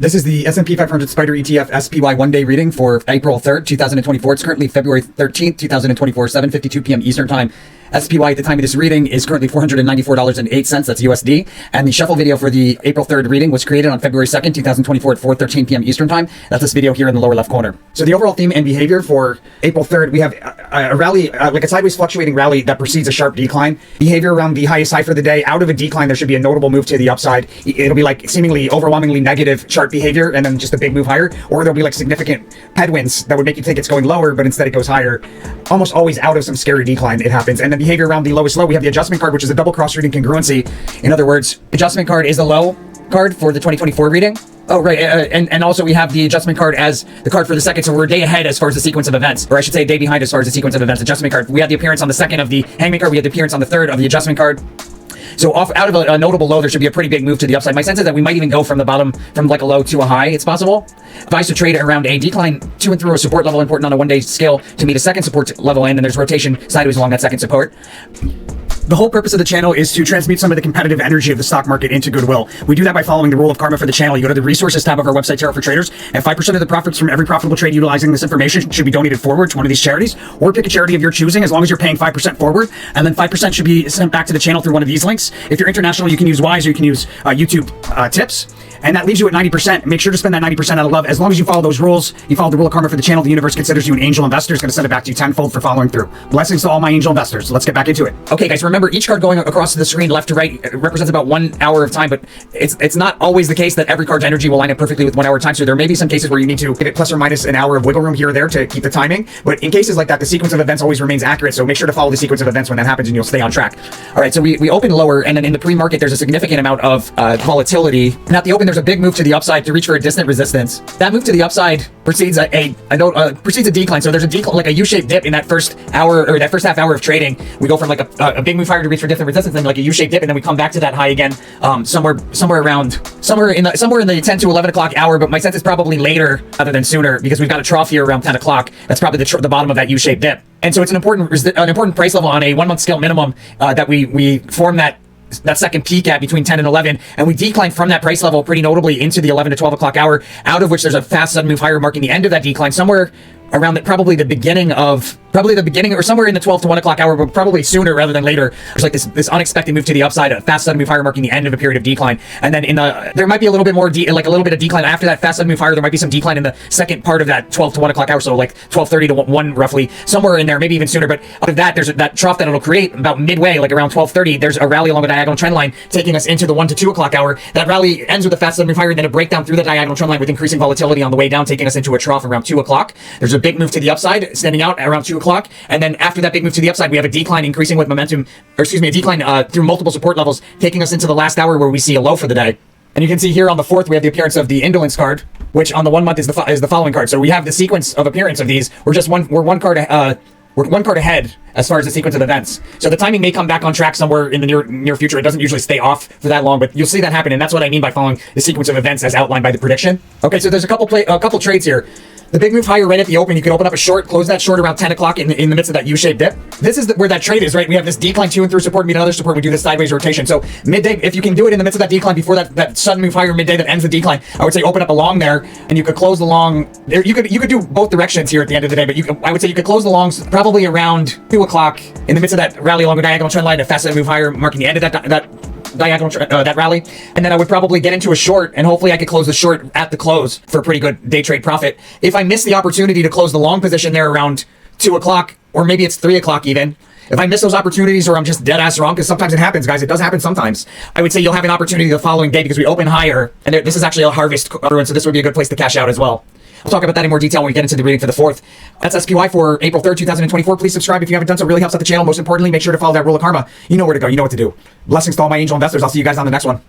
This is the S&P 500 Spider ETF SPY one-day reading for April 3rd, 2024. It's currently February 13th, 2024, 7:52 p.m. Eastern Time. SPY at the time of this reading is currently $494.08. That's USD. And the shuffle video for the April 3rd reading was created on February 2nd, 2024 at 4:13 p.m. Eastern Time. That's this video here in the lower left corner. So the overall theme and behavior for April 3rd, we have a rally, like a sideways fluctuating rally that precedes a sharp decline. Behavior around the highest high for the day. Out of a decline, there should be a notable move to the upside. It'll be like seemingly overwhelmingly negative chart behavior and then just a big move higher. Or there'll be like significant headwinds that would make you think it's going lower, but instead it goes higher. Almost always out of some scary decline, it happens. And then behavior around the lowest low, we have the adjustment card, which is a double cross reading congruency. In other words, adjustment card is the low card for the 2024 reading. Oh, right. And also we have the adjustment card as the card for the second. So we're a day ahead as far as the sequence of events, or I should say a day behind as far as the sequence of events. Adjustment card. We had the appearance on the second of the hangman card. We had the appearance on the third of the adjustment card. So out of a notable low, there should be a pretty big move to the upside. My sense is that we might even go from the bottom, from like a low to a high. It's possible. Advised to trade around a decline to and through a support level important on a one-day scale to meet a second support level, and then there's rotation sideways along that second support. The whole purpose of the channel is to transmute some of the competitive energy of the stock market into goodwill. We do that by following the rule of karma for the channel. You go to the resources tab of our website, Tarot for Traders, and 5% of the profits from every profitable trade utilizing this information should be donated forward to one of these charities, or pick a charity of your choosing as long as you're paying 5% forward, and then 5% should be sent back to the channel through one of these links. If you're international, you can use Wise or you can use YouTube tips. And that leaves you at 90%. Make sure to spend that 90% out of love. As long as you follow those rules, you follow the rule of karma for the channel, the universe considers you an angel investor. It's going to send it back to you tenfold for following through. Blessings to all my angel investors. Let's get back into it. Okay, guys, remember each card going across the screen left to right represents about 1 hour of time, but it's not always the case that every card's energy will line up perfectly with 1 hour time. So there may be some cases where you need to give it plus or minus an hour of wiggle room here or there to keep the timing. But in cases like that, the sequence of events always remains accurate. So make sure to follow the sequence of events when that happens and you'll stay on track. All right, so we open lower, and then in the pre-market, there's a significant amount of volatility. And at the open, there's a big move to the upside to reach for a distant resistance. That move to the upside precedes a decline. So there's a decline, like a U-shaped dip in that first hour or that first half hour of trading. We go from like a big move higher to reach for distant resistance, then like a U-shaped dip, and then we come back to that high again, somewhere in the 10 to 11 o'clock hour. But my sense is probably later rather than sooner, because we've got a trough here around 10 o'clock. That's probably the bottom of that U-shaped dip. And so it's an important price level on a 1 month scale minimum that we form that second peak at between 10 and 11, and we decline from that price level pretty notably into the 11 to 12 o'clock hour, out of which there's a fast sudden move higher marking the end of that decline somewhere around probably the beginning or somewhere in the 12 to 1 o'clock hour, but probably sooner rather than later. There's like this unexpected move to the upside, a fast sudden move higher marking the end of a period of decline. And then there might be a little bit more like a little bit of decline after that fast sudden move higher. There might be some decline in the second part of that 12 to 1 o'clock hour, so like 12:30 to 1 roughly, somewhere in there, maybe even sooner. But out of that, there's that trough that it'll create about midway, like around 12:30. There's a rally along a diagonal trend line taking us into the 1 to 2 o'clock hour. That rally ends with a fast sudden move higher, and then a breakdown through the diagonal trend line with increasing volatility on the way down, taking us into a trough around 2 o'clock. There's a big move to the upside standing out around 2 o'clock, and then after that big move to the upside, we have a decline increasing with momentum, a decline through multiple support levels, taking us into the last hour where we see a low for the day. And you can see here on the 4th, we have the appearance of the indolence card, which on the 1 month is the following card. So we have the sequence of appearance of these. We're one card ahead as far as the sequence of events. So the timing may come back on track somewhere in the near future. It doesn't usually stay off for that long, but you'll see that happen, and that's what I mean by following the sequence of events as outlined by the prediction. Okay, so there's a couple trades here. The big move higher right at the open, you can open up a short, close that short around 10 o'clock in the midst of that U-shaped dip. This is where that trade is, right? We have this decline to and through support, meet another support. We do this sideways rotation. So midday, if you can do it in the midst of that decline before that sudden move higher midday that ends the decline, I would say open up a long there, and you could close the long there. You could do both directions here at the end of the day, but I would say you could close the longs probably around 2 o'clock in the midst of that rally along the diagonal trend line, a fast move higher marking the end of that rally, and then I would probably get into a short, and hopefully I could close the short at the close for a pretty good day trade profit. If I miss the opportunity to close the long position there around 2 o'clock, or maybe it's 3 o'clock even, if I miss those opportunities, or I'm just dead ass wrong, because sometimes it happens, guys, it does happen sometimes, I would say you'll have an opportunity the following day because we open higher, and this is actually a harvest run, so this would be a good place to cash out as well. We'll talk about that in more detail when we get into the reading for the 4th. That's SPY for April 3rd, 2024. Please subscribe if you haven't done so. It really helps out the channel. Most importantly, make sure to follow that rule of karma. You know where to go. You know what to do. Blessings to all my angel investors. I'll see you guys on the next one.